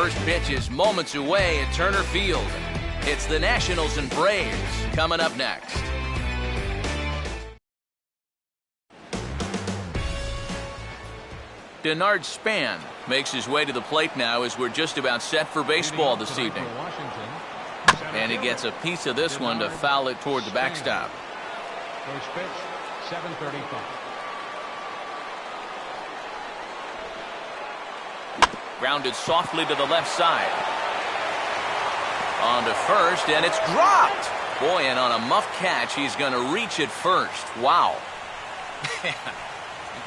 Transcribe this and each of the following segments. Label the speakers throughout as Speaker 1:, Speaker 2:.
Speaker 1: first pitch is moments away at Turner Field. It's the Nationals and Braves coming up next. Denard Span makes his way to the plate now as we're just about set for baseball this evening. And he gets a piece of this one to foul it toward the backstop.
Speaker 2: First pitch, 7:35.
Speaker 1: Grounded softly to the left side. On to first, and it's dropped. Boy, and on a muff catch, he's going to reach it first. Wow.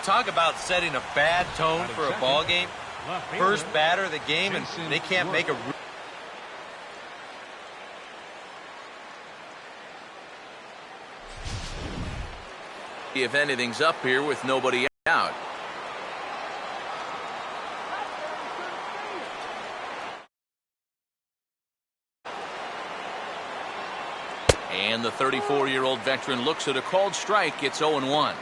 Speaker 3: Talk about setting a bad tone for a ball game. First batter of the game, and they can't make a...
Speaker 1: If anything's up here with nobody out. And the 34-year-old veteran looks at a called strike. It's 0-1.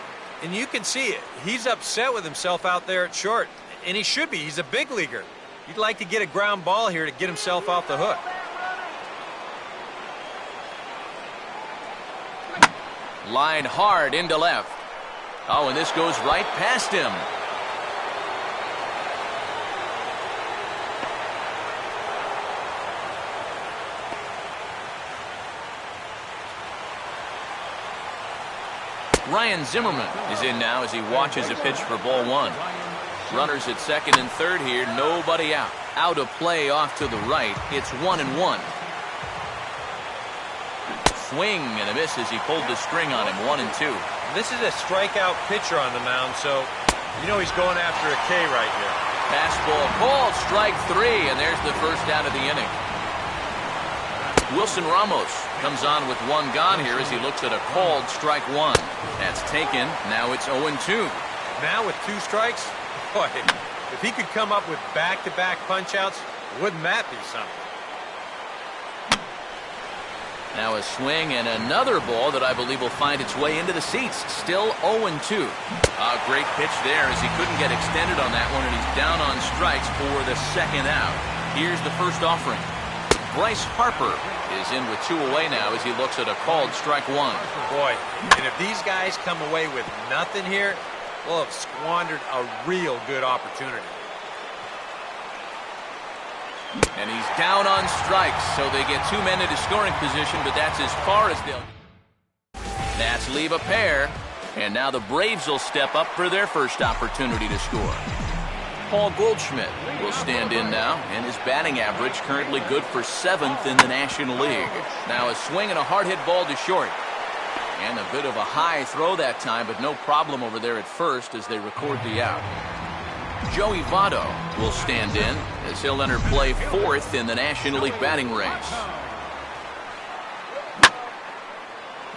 Speaker 3: And you can see it. He's upset with himself out there at short. And he should be. He's a big leaguer. He'd like to get a ground ball here to get himself off the hook.
Speaker 1: Line hard into left. Oh, and this goes right past him. Ryan Zimmerman is in now as he watches a pitch for ball one. Runners at second and third here, nobody out. Out of play off to the right. It's 1-1. Swing and a miss as he pulled the string on him. 1-2.
Speaker 3: This is a strikeout pitcher on the mound, so you know he's going after a K right here.
Speaker 1: Fastball called, strike three, and there's the first out of the inning. Wilson Ramos comes on with one gone here as he looks at a called strike one. That's taken. Now it's 0-2.
Speaker 3: Now with two strikes, boy, if he could come up with back-to-back punch-outs, wouldn't that be something?
Speaker 1: Now a swing and another ball that I believe will find its way into the seats. Still 0-2. A great pitch there as he couldn't get extended on that one, and he's down on strikes for the second out. Here's the first offering. Bryce Harper is in with two away now as he looks at a called strike one.
Speaker 3: Boy, and if these guys come away with nothing here, we'll have squandered a real good opportunity.
Speaker 1: And he's down on strikes, so they get two men into scoring position, but that's as far as they'll... That's leave a pair, and now the Braves will step up for their first opportunity to score. Paul Goldschmidt will stand in now, and his batting average currently good for 7th in the National League. Now a swing and a hard hit ball to short. And a bit of a high throw that time, but no problem over there at first as they record the out. Joey Votto will stand in as he'll enter play 4th in the National League batting race.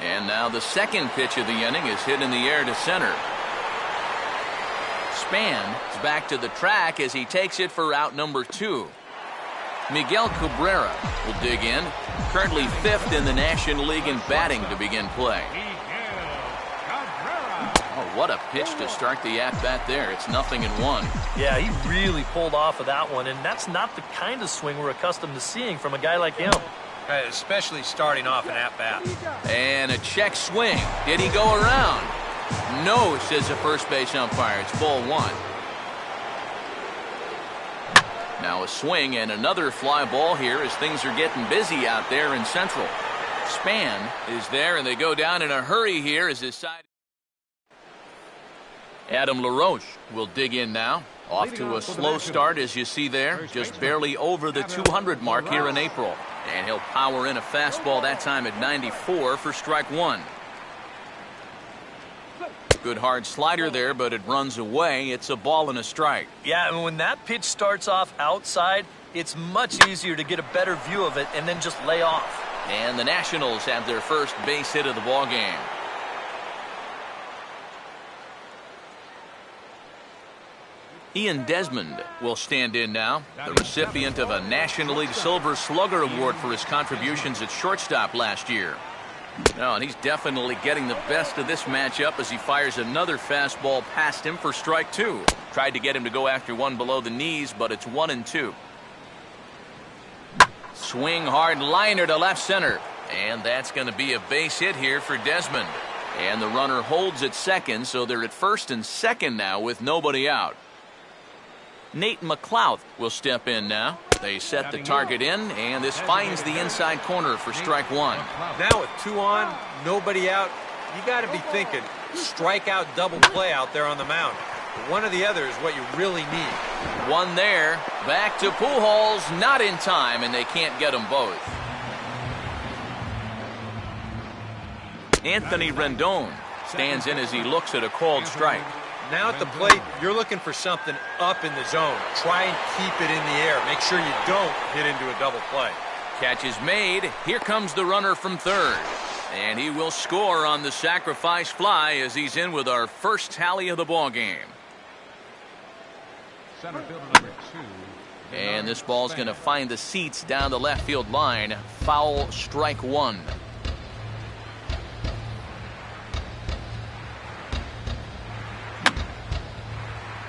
Speaker 1: And now the second pitch of the inning is hit in the air to center. Span is back to the track as he takes it for out number 2. Miguel Cabrera will dig in, currently 5th in the National League in batting to begin play. Oh, what a pitch to start the at-bat there. It's 0-1.
Speaker 4: Yeah, he really pulled off of that one, and that's not the kind of swing we're accustomed to seeing from a guy like him.
Speaker 3: Especially starting off an at-bat.
Speaker 1: And a check swing. Did he go around? No, says the first base umpire. It's ball one. Now a swing and another fly ball here as things are getting busy out there in Central. Span is there, and they go down in a hurry here as his side. Adam LaRoche will dig in now. Off to a slow start, as you see there. Just barely over the 200 mark here in April. And he'll power in a fastball that time at 94 for strike one. Good hard slider there, but it runs away. It's a ball and a strike.
Speaker 4: Yeah, and when that pitch starts off outside, it's much easier to get a better view of it and then just lay off.
Speaker 1: And the Nationals have their first base hit of the ball game. Ian Desmond will stand in now, the recipient of a National League Silver Slugger Award for his contributions at shortstop last year. Oh, and he's definitely getting the best of this matchup as he fires another fastball past him for strike two. Tried to get him to go after one below the knees, but it's 1-2. Swing hard liner to left center. And that's going to be a base hit here for Desmond. And the runner holds at second, so they're at first and second now with nobody out. Nate McLeod will step in now. They set the target in, and this finds the inside corner for strike one.
Speaker 3: Now with 2 on, nobody out, you got to be thinking strikeout double play out there on the mound. One or the other is what you really need.
Speaker 1: One there. Back to Pujols. Not in time, and they can't get them both. Anthony Rendon stands in as he looks at a called strike.
Speaker 3: Now at the plate, you're looking for something up in the zone. Try and keep it in the air. Make sure you don't hit into a double play.
Speaker 1: Catch is made. Here comes the runner from third. And he will score on the sacrifice fly as he's in with our first tally of the ball game.
Speaker 2: Center fielder number 2.
Speaker 1: And this ball's going to find the seats down the left field line. Foul, strike one.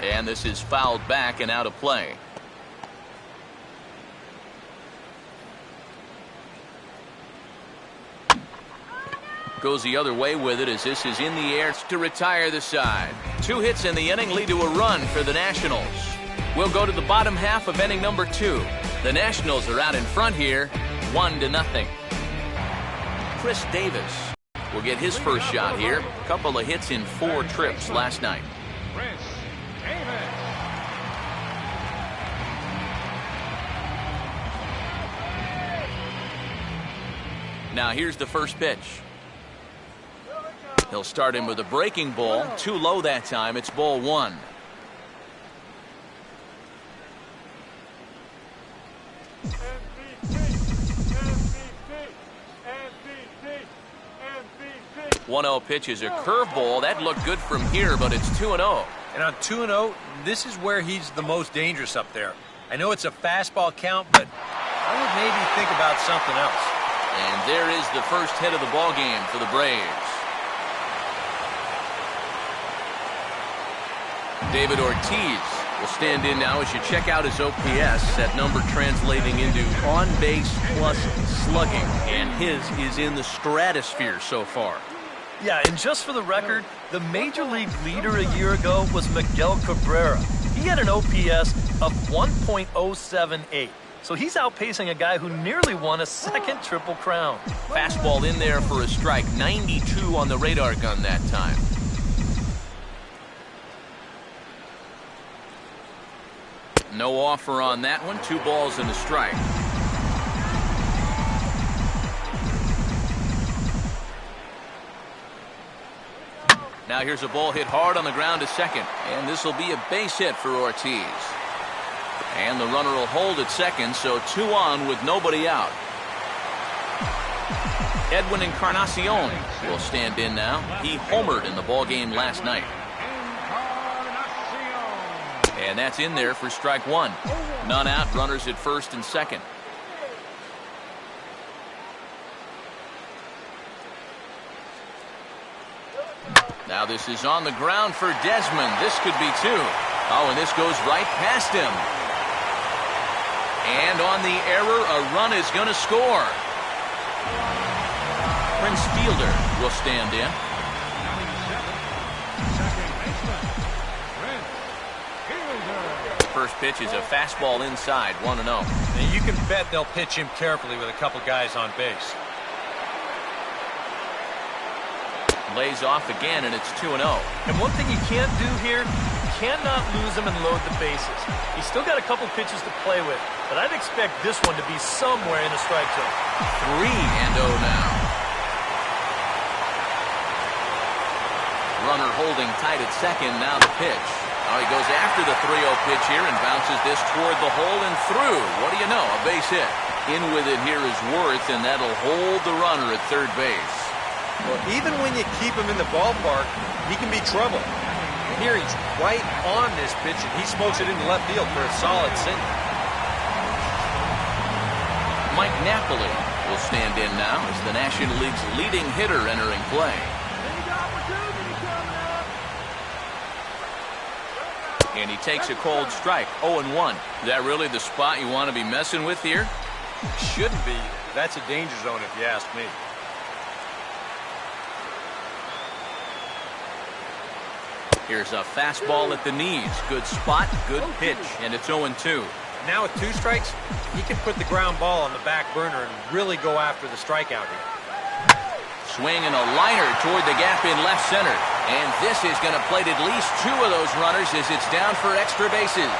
Speaker 1: And this is fouled back and out of play. Goes the other way with it as this is in the air to retire the side. 2 hits in the inning lead to a run for the Nationals. We'll go to the bottom half of inning number 2. The Nationals are out in front here, 1-0. Chris Davis will get his first shot here. A couple of hits in 4 trips last night. Now here's the first pitch. He'll start him with a breaking ball. Too low that time. It's ball 1. MVP. 1-0 pitch is a curveball. That looked good from here, but it's 2-0.
Speaker 3: And on 2-0, this is where he's the most dangerous up there. I know it's a fastball count, but I would maybe think about something else.
Speaker 1: And there is the first hit of the ball game for the Braves. David Ortiz will stand in now as you check out his OPS. That number translating into on-base plus slugging. And his is in the stratosphere so far.
Speaker 4: Yeah, and just for the record, the Major League leader a year ago was Miguel Cabrera. He had an OPS of 1.078. So he's outpacing a guy who nearly won a second Triple Crown.
Speaker 1: Fastball in there for a strike. 92 on the radar gun that time. No offer on that one. 2 balls and a strike. Now here's a ball hit hard on the ground to second. And this will be a base hit for Ortiz. And the runner will hold at second, so 2 on with nobody out. Edwin Encarnacion will stand in now. He homered in the ballgame last night. And that's in there for strike 1. None out, runners at first and second. Now this is on the ground for Desmond. This could be 2. Oh, and this goes right past him. And on the error, a run is going to score. Prince Fielder will stand in. First pitch is a fastball inside, 1-0.
Speaker 3: And you can bet they'll pitch him carefully with a couple guys on base.
Speaker 1: Lays off again, and it's 2-0.
Speaker 4: And one thing you can't do here, you cannot lose him and load the bases. He's still got a couple pitches to play with, but I'd expect this one to be somewhere in the strike zone.
Speaker 1: 3-0 now. Runner holding tight at second, now the pitch. He goes after the 3-0 pitch here and bounces this toward the hole and through. What do you know? A base hit. In with it here is Worth, and that'll hold the runner at third base.
Speaker 3: Well, even when you keep him in the ballpark, he can be trouble. Here he's right on this pitch, and he smokes it into left field for a solid single.
Speaker 1: Mike Napoli will stand in now as the National League's leading hitter entering play. And he takes a cold strike, 0-1. Is that really the spot you want to be messing with here?
Speaker 3: Shouldn't be. That's a danger zone if you ask me.
Speaker 1: Here's a fastball at the knees. Good spot, good pitch, and it's 0-2.
Speaker 3: Now with 2 strikes, he can put the ground ball on the back burner and really go after the strikeout here.
Speaker 1: Swing and a liner toward the gap in left center. And this is going to plate at least 2 of those runners as it's down for extra bases.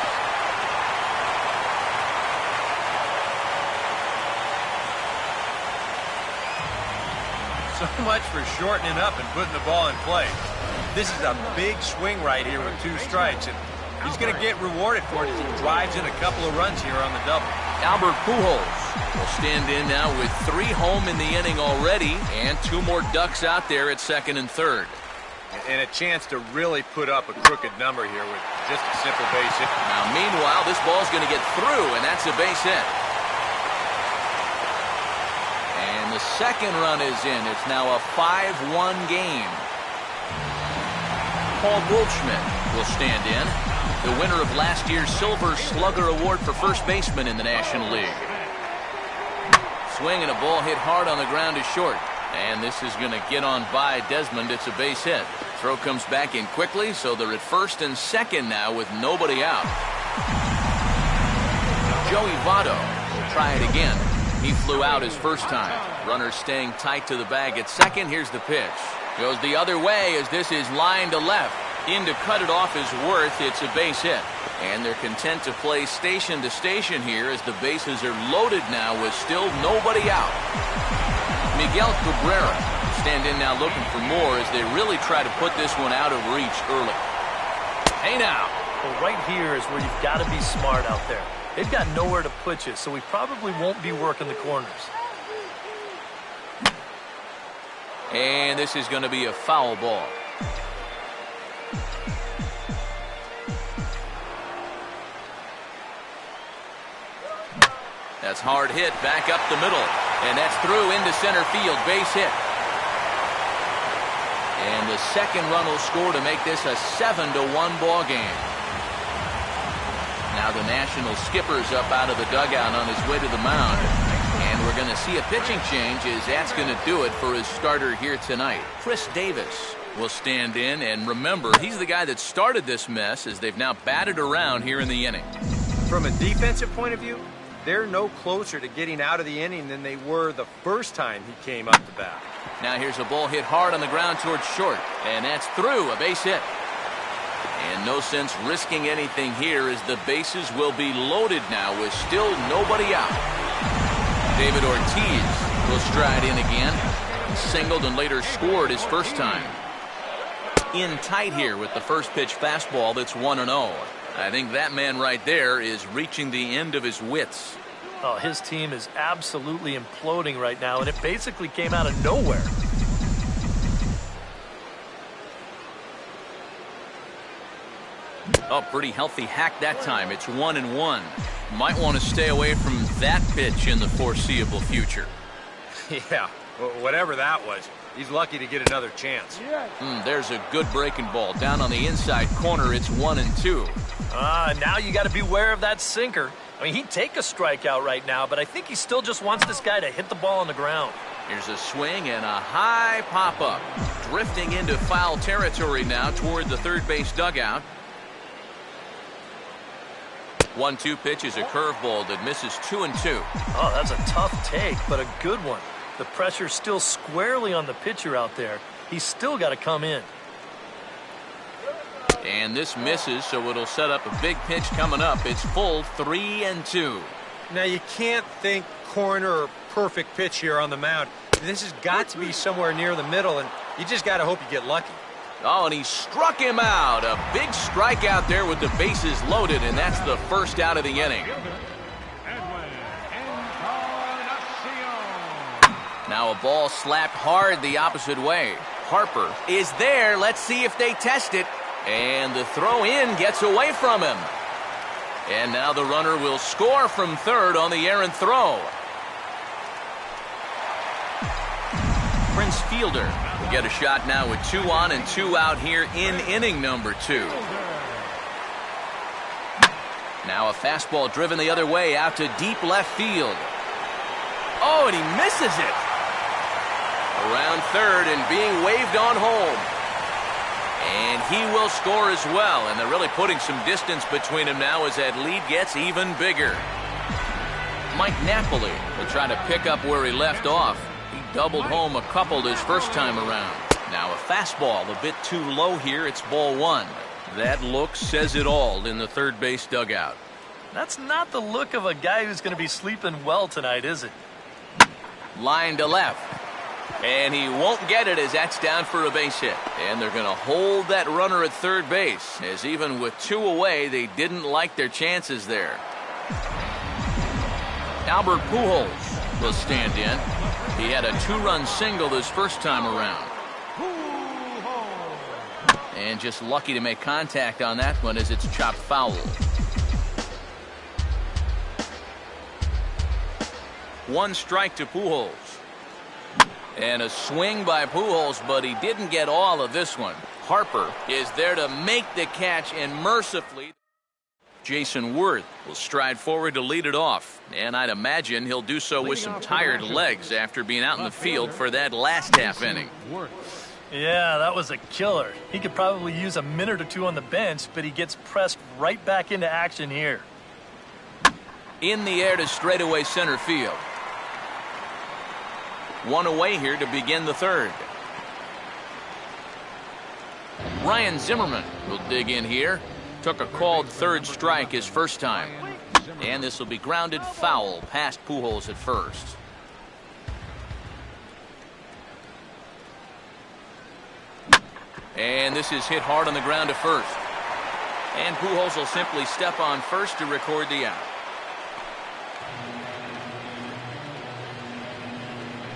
Speaker 3: So much for shortening up and putting the ball in play. This is a big swing right here with 2 strikes, and he's going to get rewarded for it as he drives in a couple of runs here on the double.
Speaker 1: Albert Pujols will stand in now with 3 home in the inning already, and 2 more ducks out there at second and third.
Speaker 3: And a chance to really put up a crooked number here with just a simple base hit.
Speaker 1: Now, meanwhile, this ball's going to get through, and that's a base hit. And the second run is in. It's now a 5-1 game. Paul Goldschmidt will stand in, the winner of last year's Silver Slugger Award for first baseman in the National League. Swing and a ball hit hard on the ground is short. And this is going to get on by Desmond. It's a base hit. Throw comes back in quickly, so they're at first and second now with nobody out. Joey Votto will try it again. He flew out his first time. Runner staying tight to the bag at second. Here's the pitch. Goes the other way as this is lined to left. In to cut it off is Worth. It's a base hit. And they're content to play station to station here as the bases are loaded now with still nobody out. Miguel Cabrera stand in now looking for more as they really try to put this one out of reach early. Hey now.
Speaker 4: Well, right here is where you've got to be smart out there. They've got nowhere to put you, so we probably won't be working the corners.
Speaker 1: And this is going to be a foul ball. That's hard hit back up the middle. And that's through into center field. Base hit. And the second run will score to make this a 7-1 ball game. Now the National skipper's up out of the dugout on his way to the mound. And we're going to see a pitching change as that's going to do it for his starter here tonight. Chris Davis will stand in. And remember, he's the guy that started this mess as they've now batted around here in the inning.
Speaker 3: From a defensive point of view, they're no closer to getting out of the inning than they were the first time he came up to bat.
Speaker 1: Now here's a ball hit hard on the ground towards short. And that's through, a base hit. And no sense risking anything here as the bases will be loaded now with still nobody out. David Ortiz will stride in again. Singled and later scored his first time. In tight here with the first pitch fastball that's 1-0. I think that man right there is reaching the end of his wits.
Speaker 4: Oh, his team is absolutely imploding right now, and it basically came out of nowhere.
Speaker 1: Oh, pretty healthy hack that time. It's 1-1. Might want to stay away from that pitch in the foreseeable future.
Speaker 3: Yeah, whatever that was. He's lucky to get another chance.
Speaker 1: There's a good breaking ball. Down on the inside corner, it's 1-2.
Speaker 4: Now you got to beware of that sinker. I mean, he'd take a strikeout right now, but I think he still just wants this guy to hit the ball on the ground.
Speaker 1: Here's a swing and a high pop-up. Drifting into foul territory now toward the third base dugout. 1-2 pitch is a curveball that misses 2-2.
Speaker 4: Oh, that's a tough take, but a good one. The pressure's still squarely on the pitcher out there. He's still got to come in.
Speaker 1: And this misses, so it'll set up a big pitch coming up. It's full 3-2.
Speaker 3: Now you can't think corner or perfect pitch here on the mound. This has got to be somewhere near the middle, and you just got to hope you get lucky.
Speaker 1: Oh, and he struck him out. A big strikeout there with the bases loaded, and that's the first out of the inning. Now a ball slapped hard the opposite way. Harper is there. Let's see if they test it. And the throw in gets away from him. And now the runner will score from third on the errant throw. Prince Fielder will get a shot now with 2 on and 2 out here in inning number 2. Now a fastball driven the other way out to deep left field. Oh, and he misses it. Around third and being waved on home. And he will score as well. And they're really putting some distance between them now as that lead gets even bigger. Mike Napoli will try to pick up where he left off. He doubled home a couple his first time around. Now a fastball a bit too low here. It's ball one. That look says it all in the third base dugout.
Speaker 4: That's not the look of a guy who's going to be sleeping well tonight, is it?
Speaker 1: Line to left. And he won't get it as that's down for a base hit. And they're going to hold that runner at third base, as even with two away, they didn't like their chances there. Albert Pujols will stand in. He had a two-run single his first time around. And just lucky to make contact on that one as it's chopped foul. One strike to Pujols. And a swing by Pujols, but he didn't get all of this one. Harper is there to make the catch, and mercifully, Jason Worth will stride forward to lead it off. And I'd imagine he'll do so with some tired legs after being out in the field for that last half inning.
Speaker 4: Yeah, that was a killer. He could probably use a minute or two on the bench, but he gets pressed right back into action here.
Speaker 1: In the air to straightaway center field. One away here to begin the third. Ryan Zimmerman will dig in here. Took a called third strike his first time. And this will be grounded foul past Pujols at first. And this is hit hard on the ground to first. And Pujols will simply step on first to record the out.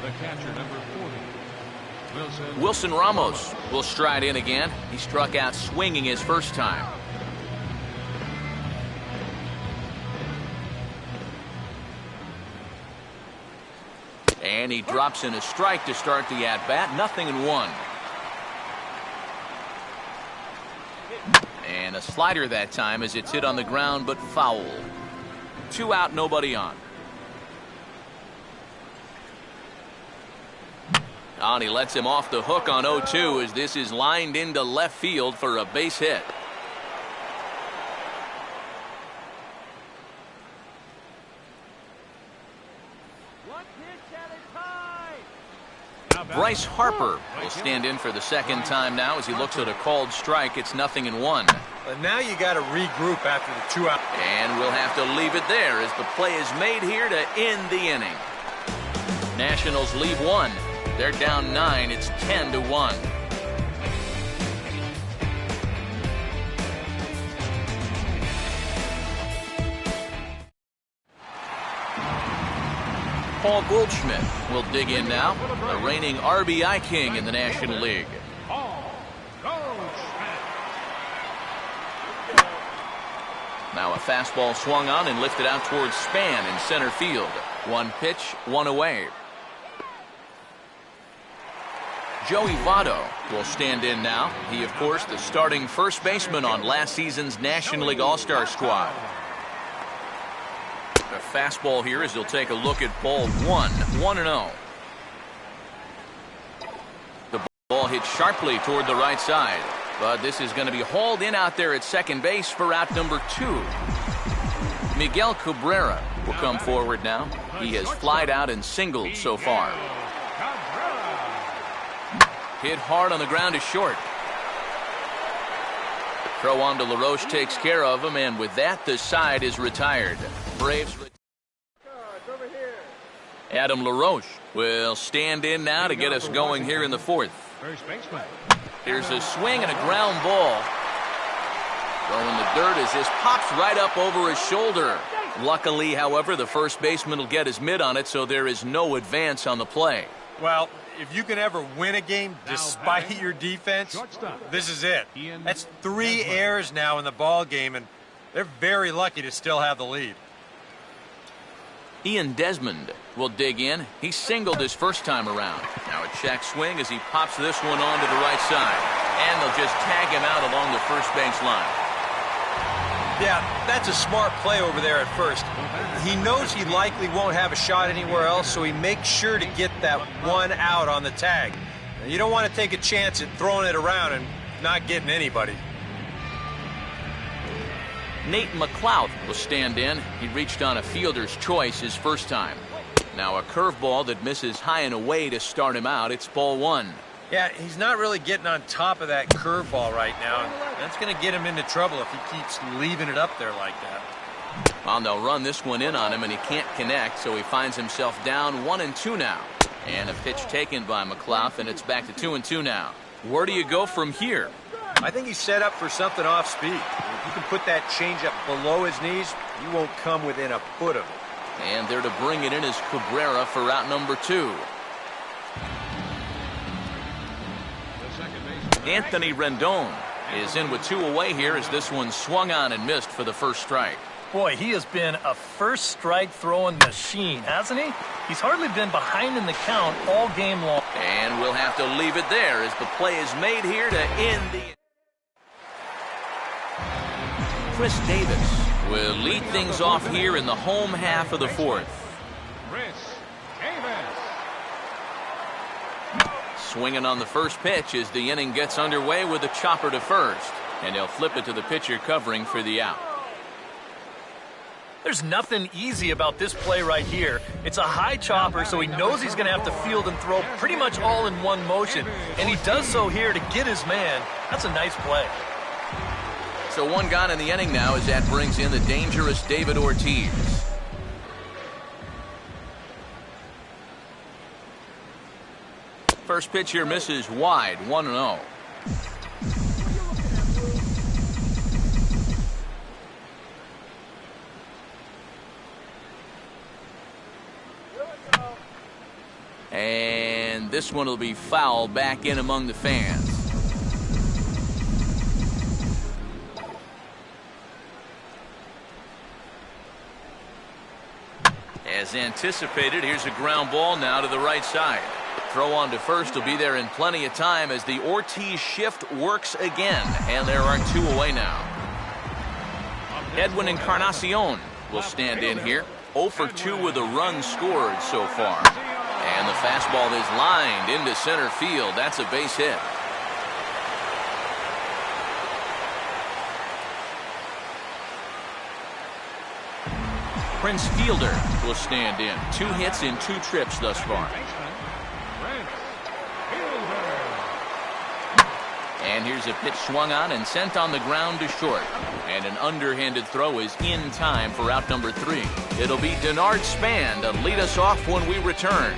Speaker 2: The catcher, number 40,
Speaker 1: Wilson Ramos will stride in again. He struck out swinging his first time. And he drops in a strike to start the at-bat. 0-1. And a slider that time as it's hit on the ground but foul. 2 out, nobody on. And he lets him off the hook on 0-2 as this is lined into left field for a base hit. Bryce Harper will stand in for the second time now as he looks at a called strike. It's 0-1.
Speaker 3: But now you got to regroup after the 2 out.
Speaker 1: And we'll have to leave it there as the play is made here to end the inning. Nationals leave one. They're down 9. It's 10-1. Paul Goldschmidt will dig in now, the reigning RBI king in the National League. Now a fastball swung on and lifted out towards Span in center field. 1 pitch, 1 away. Joey Votto will stand in now. He, of course, the starting first baseman on last season's National League All-Star squad. A fastball here as he'll take a look at ball 1, 1-0. The ball hit sharply toward the right side, but this is going to be hauled in out there at second base for out number 2. Miguel Cabrera will come forward now. He has flied out and singled so far. Hit hard on the ground to short. Throw on to LaRoche takes care of him, and with that, the side is retired. Braves. Adam LaRoche will stand in now to get us going here in the fourth. Here's a swing and a ground ball. Going the dirt as this pops right up over his shoulder. Luckily, however, the first baseman will get his mitt on it, so there is no advance on the play.
Speaker 3: Well, if you can ever win a game despite your defense, this is it. That's 3 errors now in the ball game, and they're very lucky to still have the lead.
Speaker 1: Ian Desmond will dig in. He singled his first time around. Now a check swing as he pops this one on to the right side. And they'll just tag him out along the first base line.
Speaker 3: Yeah, that's a smart play over there at first. He knows he likely won't have a shot anywhere else, so he makes sure to get that one out on the tag. You don't want to take a chance at throwing it around and not getting anybody.
Speaker 1: Nate McLeod will stand in. He reached on a fielder's choice his first time. Now a curveball that misses high and away to start him out. It's ball one.
Speaker 3: Yeah, he's not really getting on top of that curveball right now. That's going to get him into trouble if he keeps leaving it up there like that.
Speaker 1: Well, they'll run this one in on him, and he can't connect, so he finds himself down 1-2 now. And a pitch taken by McLeod, and it's back to 2-2 now. Where do you go from here?
Speaker 3: I think he's set up for something off speed. If you can put that changeup below his knees, you won't come within a foot of it.
Speaker 1: And there to bring it in is Cabrera for out number 2. Anthony Rendon is in with 2 away here as this one swung on and missed for the first strike.
Speaker 4: Boy, he has been a first strike throwing machine, hasn't he? He's hardly been behind in the count all game long.
Speaker 1: And we'll have to leave it there as the play is made here to end the... Chris Davis will lead things off here in the home half of the fourth.
Speaker 2: Chris Davis.
Speaker 1: Swinging on the first pitch as the inning gets underway with a chopper to first. And they'll flip it to the pitcher covering for the out.
Speaker 4: There's nothing easy about this play right here. It's a high chopper, so he knows he's going to have to field and throw pretty much all in one motion. And he does so here to get his man. That's a nice play.
Speaker 1: So one gone in the inning now as that brings in the dangerous David Ortiz. First pitch here misses wide, 1-0. And this one will be foul back in among the fans. As anticipated, here's a ground ball now to the right side. Throw on to first will be there in plenty of time as the Ortiz shift works again. And there are 2 away now. Edwin Encarnacion will stand in here. 0 for 2 with a run scored so far. And the fastball is lined into center field. That's a base hit. Prince Fielder will stand in. 2 hits in 2 trips thus far. And here's a pitch swung on and sent on the ground to short. And an underhanded throw is in time for out number 3. It'll be Denard Span to lead us off when we return.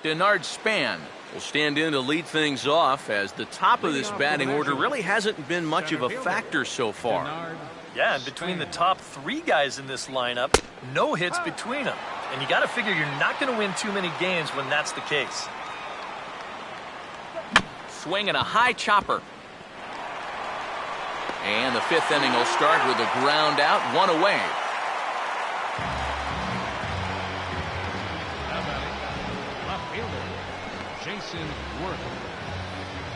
Speaker 1: Denard Span will stand in to lead things off as the top of this batting order really hasn't been much of a factor so far.
Speaker 4: Yeah, and between the top 3 guys in this lineup, no hits between them. And you got to figure you're not going to win too many games when that's the case.
Speaker 1: Swing and a high chopper. And the 5th inning will start with a ground out, 1 away.
Speaker 2: Left fielder, Jason Worth.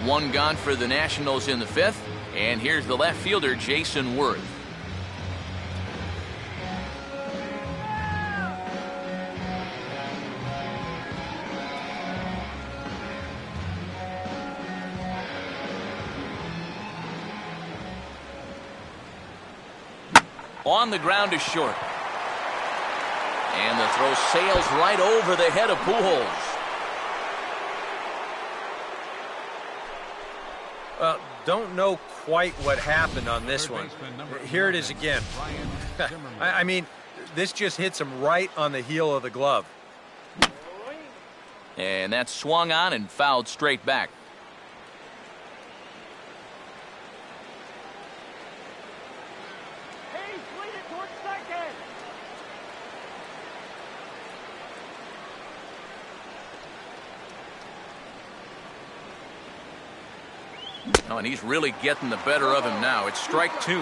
Speaker 1: 1 gone for the Nationals in the 5th. And here's the left fielder, Jason Worth. On the ground to short. And the throw sails right over the head of Pujols.
Speaker 3: Don't know quite what happened on this one. Here it is again. I mean, this just hits him right on the heel of the glove.
Speaker 1: And that's swung on and fouled straight back. Oh, and he's really getting the better of him now. It's strike 2.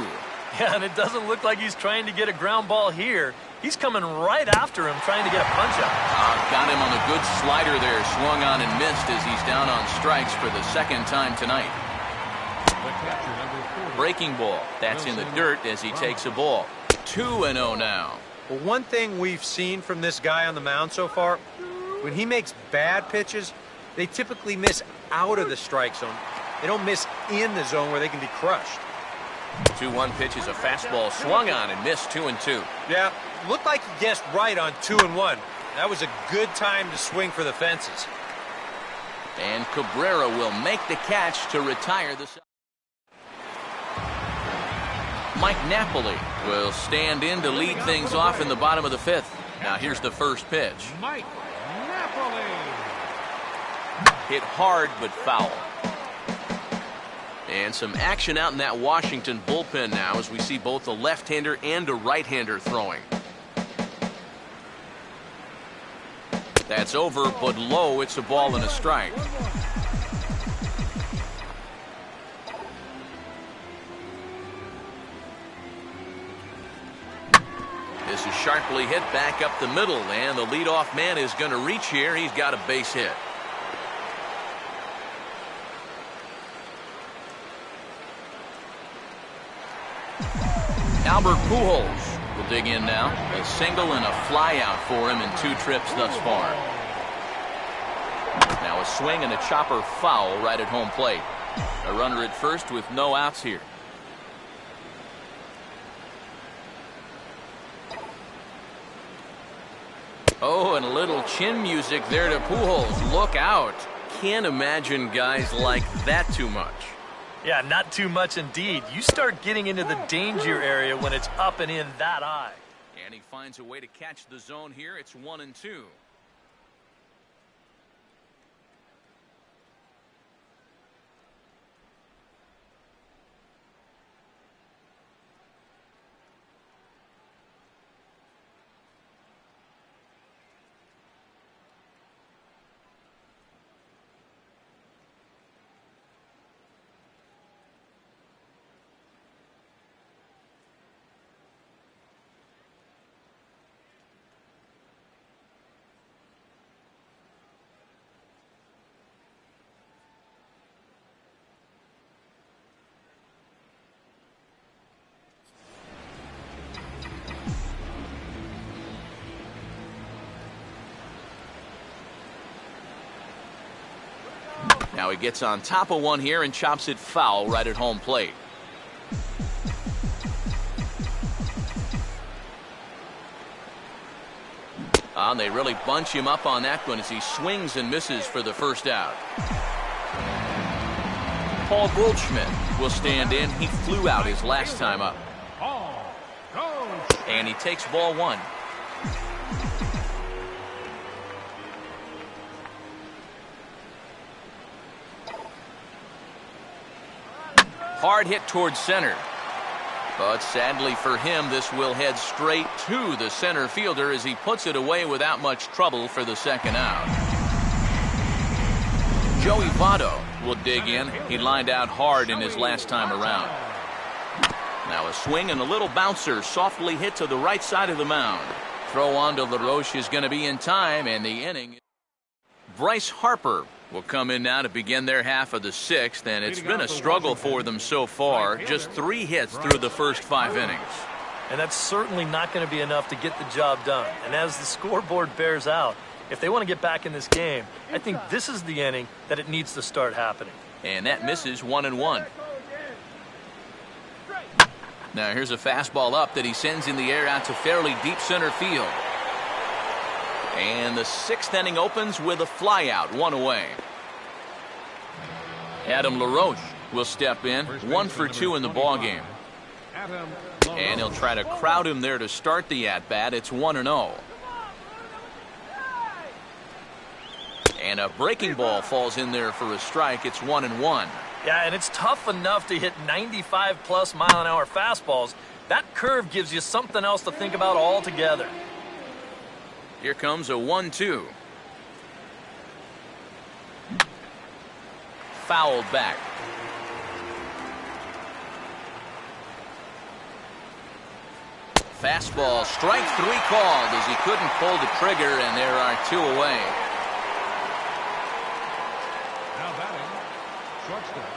Speaker 4: Yeah, and it doesn't look like he's trying to get a ground ball here. He's coming right after him, trying to get a punch out.
Speaker 1: Got him on a good slider there. Swung on and missed as he's down on strikes for the 2nd time tonight.
Speaker 2: The catcher, number 40.
Speaker 1: Breaking ball. That's in the dirt as he takes a ball. 2-0 now.
Speaker 3: Well, one thing we've seen from this guy on the mound so far, when he makes bad pitches, they typically miss out of the strike zone. They don't miss in the zone where they can be crushed.
Speaker 1: 2-1 pitch is a fastball swung on and missed. 2-2.
Speaker 3: Yeah, looked like he guessed right on 2-1. That was a good time to swing for the fences.
Speaker 1: And Cabrera will make the catch to retire the... Mike Napoli will stand in to lead things off in the bottom of the fifth. Now here's the first pitch.
Speaker 2: Mike Napoli.
Speaker 1: Hit hard but foul. And some action out in that Washington bullpen now as we see both a left-hander and a right-hander throwing. That's over, but low. It's a ball and a strike. This is sharply hit back up the middle, and the leadoff man is going to reach here. He's got a base hit. Albert Pujols will dig in now. A single and a fly out for him in 2 trips thus far. Now a swing and a chopper foul right at home plate. A runner at first with no outs here. Oh, and a little chin music there to Pujols. Look out. Can't imagine guys like that too much.
Speaker 4: Yeah, not too much indeed. You start getting into the danger area when it's up and in that high.
Speaker 1: And he finds a way to catch the zone here. It's 1-2. Now he gets on top of one here and chops it foul right at home plate. And they really bunch him up on that one as he swings and misses for the first out. Paul Goldschmidt will stand in. He flew out his last time up. And he takes ball 1. Hard hit towards center. But sadly for him, this will head straight to the center fielder as he puts it away without much trouble for the second out. Joey Votto will dig in. He lined out hard in his last time around. Now a swing and a little bouncer softly hit to the right side of the mound. Throw on to LaRoche is going to be in time, and the inning. Bryce Harper will come in now to begin their half of the 6th, and it's been a struggle for them so far. Just 3 hits through the first 5 innings.
Speaker 4: And that's certainly not going to be enough to get the job done. And as the scoreboard bears out, if they want to get back in this game, I think this is the inning that it needs to start happening.
Speaker 1: And that misses 1-1. Now here's a fastball up that he sends in the air out to fairly deep center field. And the 6th inning opens with a flyout, 1 away. Adam LaRoche will step in, 1 for 2 in the ballgame. And he'll try to crowd him there to start the at-bat. It's 1-0. And a breaking ball falls in there for a strike. It's 1-1.
Speaker 4: Yeah, and it's tough enough to hit 95+ mile-an-hour fastballs. That curve gives you something else to think about altogether.
Speaker 1: Here comes a 1-2. Fouled back. Fastball, strike 3 called as he couldn't pull the trigger, and there are 2 away.
Speaker 2: Now batting, shortstop,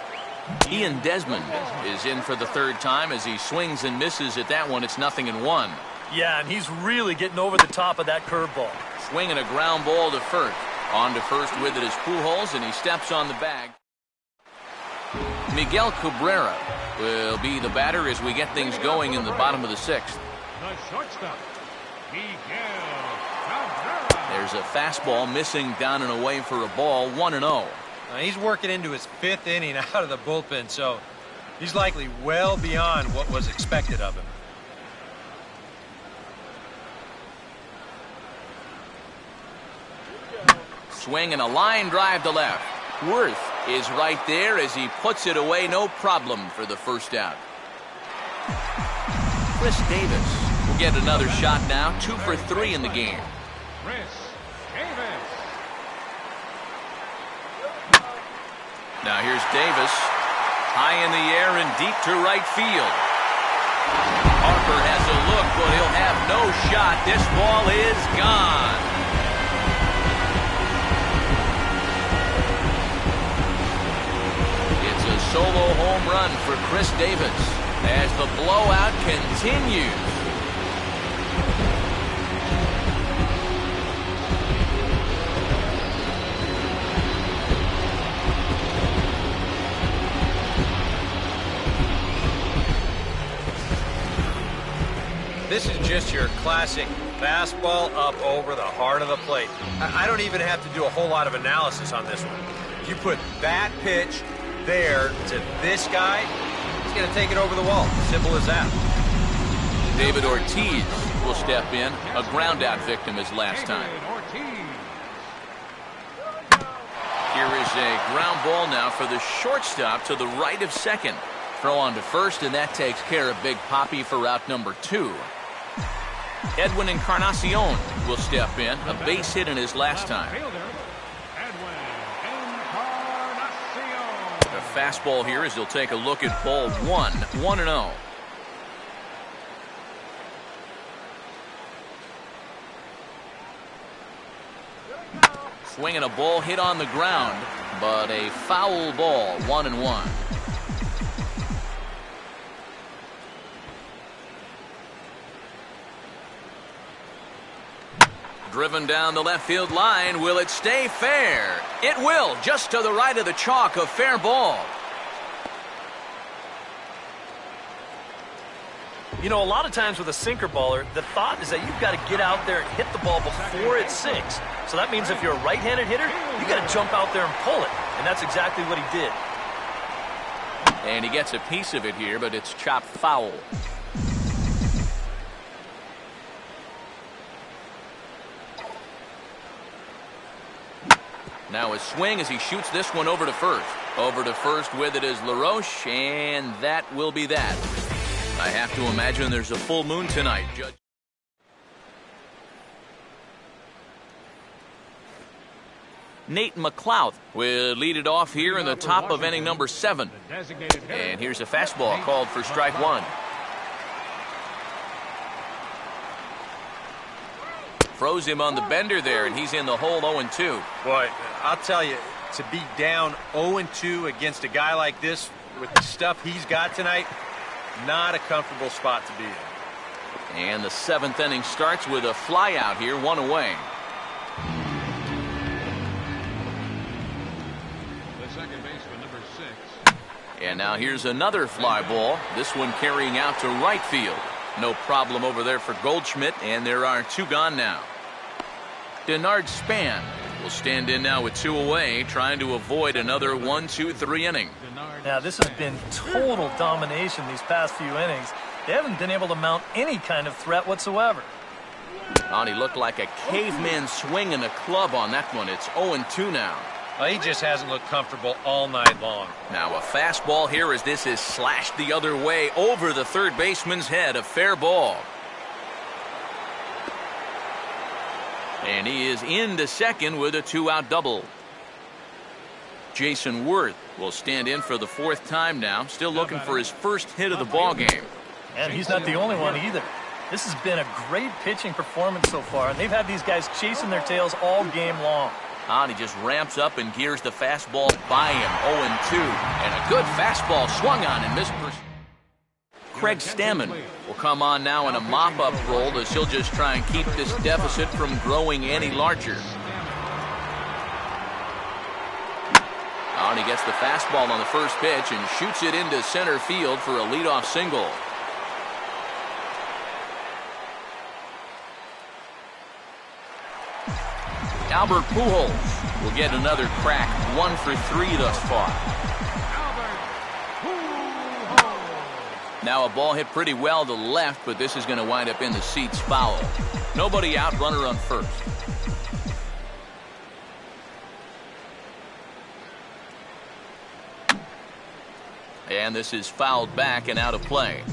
Speaker 1: Ian Desmond is in for the third time as he swings and misses at that one. It's 0-1.
Speaker 4: Yeah, and he's really getting over the top of that curveball.
Speaker 1: Swinging a ground ball to first. On to first with it is Pujols, and he steps on the bag. Miguel Cabrera will be the batter as we get things going in the bottom of the sixth.
Speaker 2: The shortstop, Miguel Cabrera.
Speaker 1: There's a fastball missing down and away for a ball, 1-0.
Speaker 3: He's working into his 5th inning out of the bullpen, so he's likely well beyond what was expected of him.
Speaker 1: Swing and a line drive to left. Worth is right there as he puts it away, no problem for the first out. Chris Davis will get another shot now, 2 for 3 in the game.
Speaker 2: Chris Davis.
Speaker 1: Now here's Davis, high in the air and deep to right field. Harper has a look, but he'll have no shot. This ball is gone. It's a solo home run for Chris Davis as the blowout continues.
Speaker 3: This is just your classic fastball up over the heart of the plate. I don't even have to do a whole lot of analysis on this one. You put that pitch there to this guy, he's going to take it over the wall. Simple as that.
Speaker 1: David Ortiz will step in, a ground-out victim his last time. Here is a ground ball now for the shortstop to the right of second. Throw on to first, and that takes care of Big Papi for route number 2. Edwin Encarnacion will step in, a base hit in his last time. A fastball here as he'll take a look at ball 1, 1-0. Swinging a ball hit on the ground, but a foul ball, 1-1. Driven down the left field line. Will it stay fair? It will, just to the right of the chalk, a fair ball.
Speaker 4: You know, a lot of times with a sinker baller, the thought is that you've got to get out there and hit the ball before it sinks. So that means if you're a right-handed hitter, you got to jump out there and pull it. And that's exactly what he did.
Speaker 1: And he gets a piece of it here, but it's chopped foul. Now a swing as he shoots this one over to first. Over to first with it is LaRoche, and that will be that. I have to imagine there's a full moon tonight. Judge. Nate McLeod will lead it off here in the top of inning number 7. And here's a fastball called for strike 1. Froze him on the bender there, and he's in the hole 0-2.
Speaker 3: Boy, I'll tell you, to be down 0-2 against a guy like this with the stuff he's got tonight, not a comfortable spot to be in.
Speaker 1: And the 7th inning starts with a fly out here, 1 away.
Speaker 2: The second baseman, number 6.
Speaker 1: And now here's another fly ball. This one carrying out to right field. No problem over there for Goldschmidt, and there are 2 gone now. Denard Span will stand in now with 2 away, trying to avoid another 1-2-3 inning.
Speaker 4: Now, this has been total domination these past few innings. They haven't been able to mount any kind of threat whatsoever.
Speaker 1: And he looked like a caveman swinging a club on that one. It's 0-2 now.
Speaker 3: Well, he just hasn't looked comfortable all night long.
Speaker 1: Now a fastball here as this is slashed the other way over the third baseman's head. A fair ball. And he is into second with a 2-out double. Jason Worth will stand in for the 4th time now. Still looking for his first hit of the ball game.
Speaker 4: And he's not the only one either. This has been a great pitching performance so far, and they've had these guys chasing their tails all game long.
Speaker 1: And he just ramps up and gears the fastball by him. 0-2. And a good fastball swung on and missed. Craig Stammen will come on now in a mop-up role as he'll just try and keep this deficit from growing any larger. And he gets the fastball on the first pitch and shoots it into center field for a leadoff single. Albert Pujols will get another crack, 1 for 3 thus far. Now a ball hit pretty well to left, but this is going to wind up in the seats foul. Nobody out, runner on first. And this is fouled back and out of play.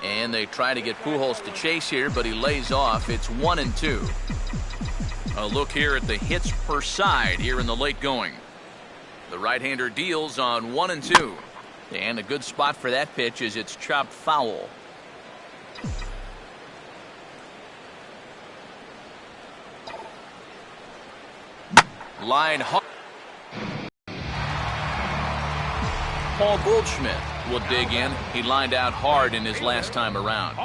Speaker 1: And they try to get Pujols to chase here, but he lays off. It's 1-2. A look here at the hits per side here in the late going. The right-hander deals on 1-2. And a good spot for that pitch is it's chopped foul. Line hard. Paul Goldschmidt will dig in. He lined out hard in his last time around.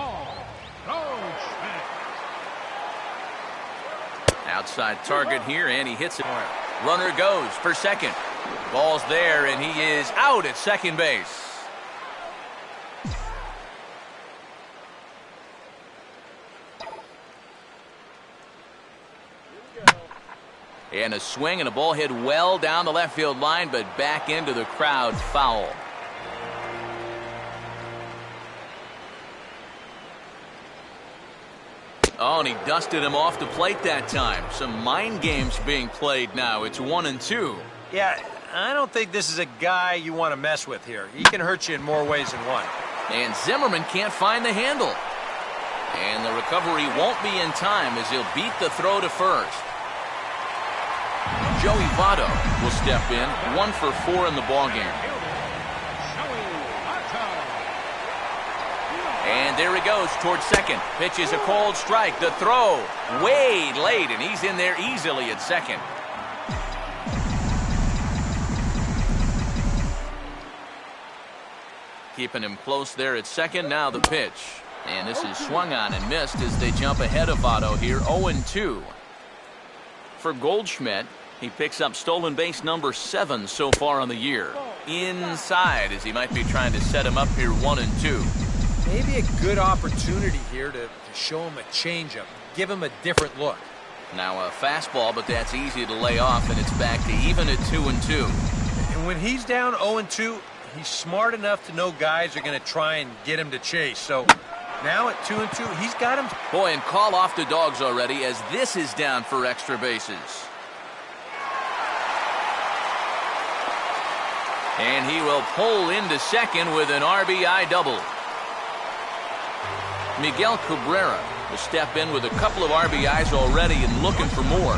Speaker 1: Outside target here, and he hits it. Runner goes for second. Ball's there, and he is out at second base. And a swing and a ball hit well down the left field line, but back into the crowd, foul. Oh, and he dusted him off the plate that time. Some mind games being played now. It's 1-2.
Speaker 3: Yeah, I don't think this is a guy you want to mess with here. He can hurt you in more ways than one.
Speaker 1: And Zimmerman can't find the handle. And the recovery won't be in time as he'll beat the throw to first. Joey Votto will step in, 1 for 4 in the ballgame. And there he goes towards second. Pitch is a cold strike. The throw way late, and he's in there easily at second. Keeping him close there at second. Now the pitch. And this is swung on and missed as they jump ahead of Votto here, 0-2. For Goldschmidt, he picks up stolen base number 7 so far on the year. Inside as he might be trying to set him up here, 1-2.
Speaker 3: Maybe a good opportunity here to show him a changeup, give him a different look.
Speaker 1: Now a fastball, but that's easy to lay off, and it's back to even at 2-2.
Speaker 3: And when he's down 0-2, he's smart enough to know guys are going to try and get him to chase. So now at 2-2, he's got him.
Speaker 1: Boy, and call off the dogs already as this is down for extra bases. And he will pull into second with an RBI double. Miguel Cabrera will step in with a couple of RBIs already and looking for more.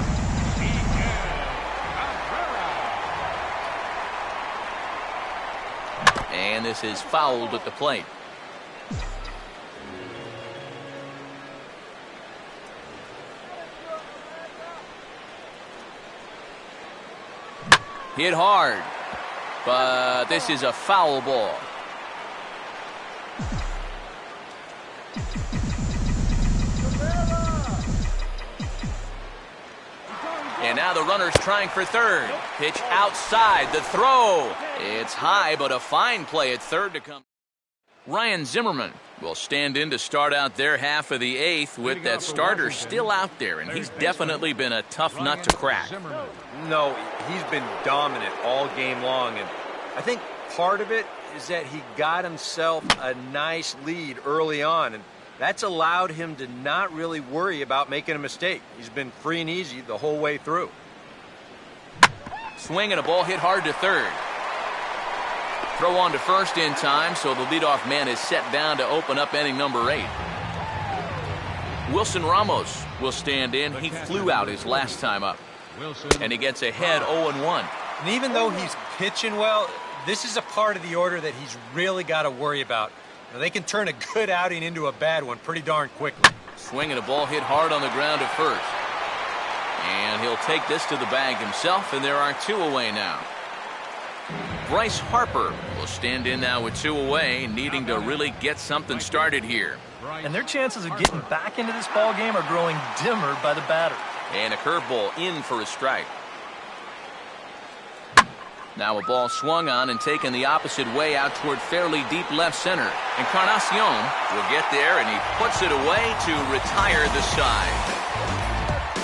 Speaker 1: And this is fouled at the plate. Hit hard, but this is a foul ball. And now the runner's trying for third. Pitch outside, the throw. It's high, but a fine play at third to come. Ryan Zimmerman will stand in to start out their half of the 8th with that starter still out there, and he's definitely been a tough nut to crack.
Speaker 3: No, he's been dominant all game long, and I think part of it is that he got himself a nice lead early on, and that's allowed him to not really worry about making a mistake. He's been free and easy the whole way through.
Speaker 1: Swing and a ball hit hard to third. Throw on to first in time, so the leadoff man is set down to open up inning number 8. Wilson Ramos will stand in. He flew out his last time up. And he gets ahead 0-1.
Speaker 3: And even though he's pitching well, this is a part of the order that he's really got to worry about. Now, they can turn a good outing into a bad one pretty darn quickly.
Speaker 1: Swinging a ball hit hard on the ground at first. And he'll take this to the bag himself, and there are 2 away now. Bryce Harper will stand in now with 2 away, needing to really get something started here.
Speaker 4: And their chances of getting back into this ball game are growing dimmer by the batter.
Speaker 1: And a curveball in for a strike. Now a ball swung on and taken the opposite way out toward fairly deep left center. Encarnacion will get there, and he puts it away to retire the side.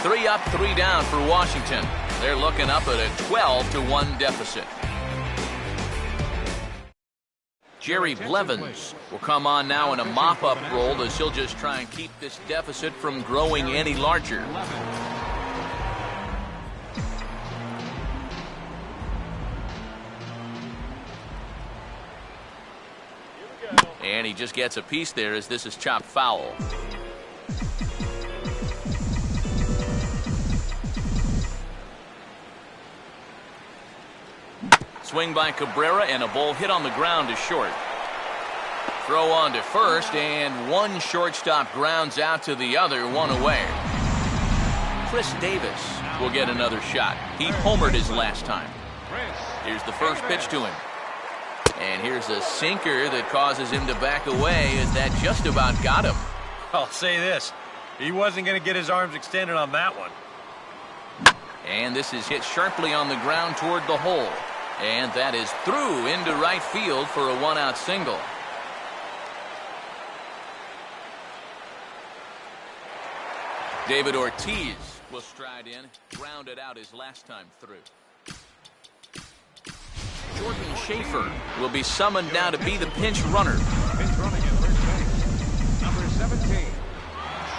Speaker 1: 3 up, 3 down for Washington. They're looking up at a 12-1 deficit. Jerry Blevins will come on now in a mop-up role as he'll just try and keep this deficit from growing any larger. And he just gets a piece there as this is chopped foul. Swing by Cabrera, and a ball hit on the ground is short. Throw on to first, and one shortstop grounds out to the other, 1 away. Chris Davis will get another shot. He homered his last time. Here's the first pitch to him. And here's a sinker that causes him to back away as that just about got him.
Speaker 3: I'll say this. He wasn't going to get his arms extended on that one.
Speaker 1: And this is hit sharply on the ground toward the hole. And that is through into right field for a 1-out single. David Ortiz will stride in, grounded out his last time through. Jordan Schaefer will be summoned now to be the pinch runner.
Speaker 2: Pinch running at first base. Number 17.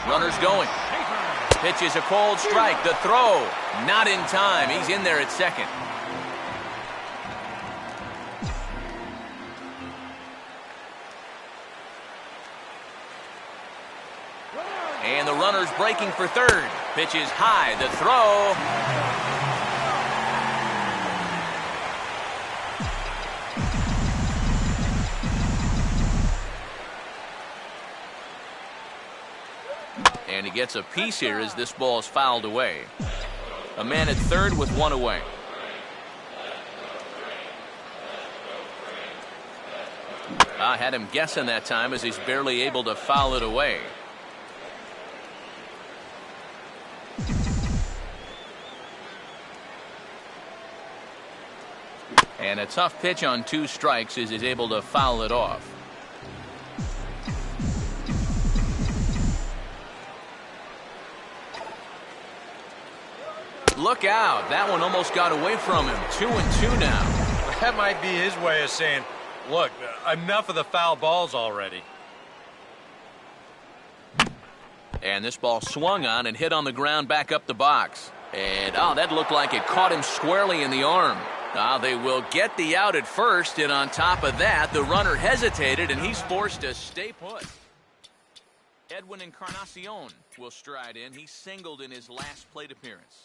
Speaker 1: Runner's going. Pitch is a cold strike. The throw, not in time. He's in there at second. And the runner's breaking for third. Pitch is high. The throw. And he gets a piece here as this ball is fouled away. A man at third with 1 away. I had him guessing that time as he's barely able to foul it away. And a tough pitch on 2 strikes as he's able to foul it off. Look out. That one almost got away from him. 2-2 now.
Speaker 3: That might be his way of saying, look, enough of the foul balls already.
Speaker 1: And this ball swung on and hit on the ground back up the box. And, that looked like it caught him squarely in the arm. They will get the out at first, and on top of that, the runner hesitated, and he's forced to stay put. Edwin Encarnacion will stride in. He singled in his last plate appearance.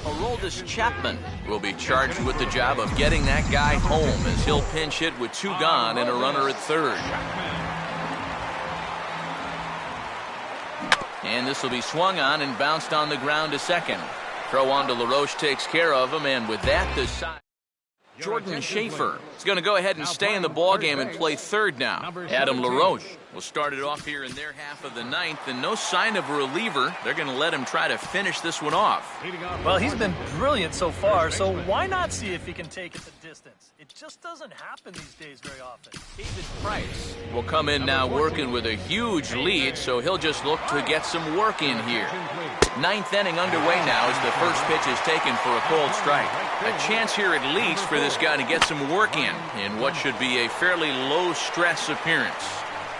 Speaker 1: Aroldis Chapman will be charged with the job of getting that guy home as he'll pinch hit with 2 gone and a runner at third. And this will be swung on and bounced on the ground to second. Throw on to LaRoche takes care of him, and with that, the side. Jordan Schaefer is going to go ahead and stay in the ballgame and play third now. Adam LaRoche will start it off here in their half of the 9th, and no sign of a reliever. They're going to let him try to finish this one off.
Speaker 4: Well, he's been brilliant so far, so why not see if he can take it the distance? It just doesn't happen these days very often.
Speaker 1: David Price will come in now working with a huge lead, so he'll just look to get some work in here. 9th inning underway now as the first pitch is taken for a cold strike. A chance here at least for this guy to get some work in what should be a fairly low-stress appearance.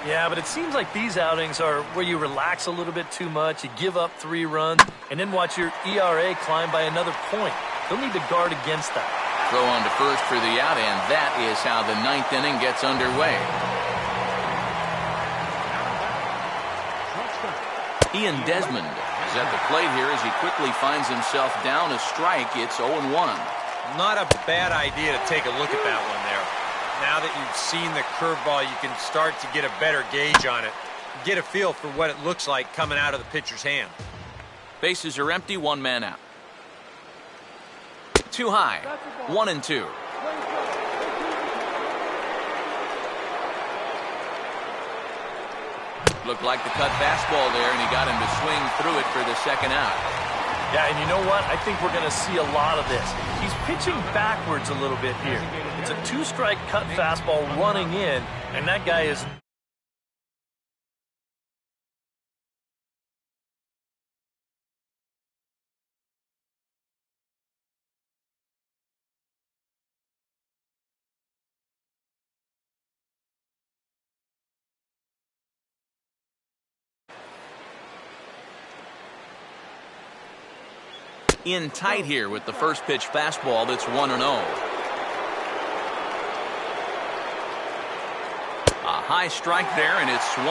Speaker 4: Yeah, but it seems like these outings are where you relax a little bit too much, you give up 3 runs, and then watch your ERA climb by another point. He'll need to guard against that.
Speaker 1: Throw on to first for the out, and that is how the 9th inning gets underway. Ian Desmond at the plate here as he quickly finds himself down a strike. It's 0-1.
Speaker 3: Not a bad idea to take a look at that one there. Now that you've seen the curveball, you can start to get a better gauge on it. Get a feel for what it looks like coming out of the pitcher's hand.
Speaker 1: Bases are empty, one man out. Too high, 1-2. Looked like the cut fastball there, and he got him to swing through it for the second out.
Speaker 4: Yeah, and you know what? I think we're going to see a lot of this. He's pitching backwards a little bit here. It's a two-strike cut fastball running in, and that guy is...
Speaker 1: In tight here with the first pitch fastball that's 1-0. A high strike there, and it's 1-1.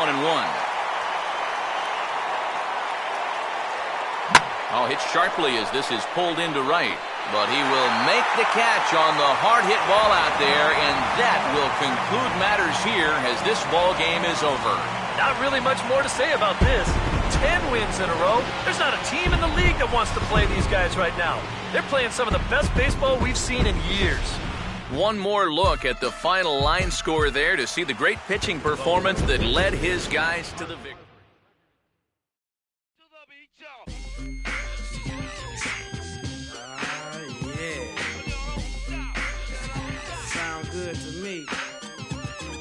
Speaker 1: Oh, hit sharply as this is pulled into right. But he will make the catch on the hard hit ball out there, and that will conclude matters here as this ball game is over.
Speaker 4: Not really much more to say about this. 10 wins in a row. There's not a team in the league that wants to play these guys right now. They're playing some of the best baseball we've seen in years.
Speaker 1: One more look at the final line score there to see the great pitching performance that led his guys to the victory.
Speaker 5: Yeah. Sound good to me.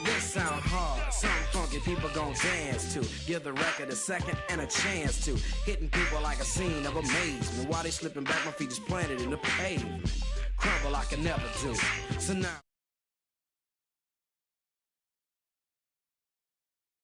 Speaker 5: This sound hard. Something funky people gon' dance to. Give the record a second and a chance to. Hitting people like a scene of amazement. While they slipping back, my feet is planted in the pavement. Crumble like I never do. So now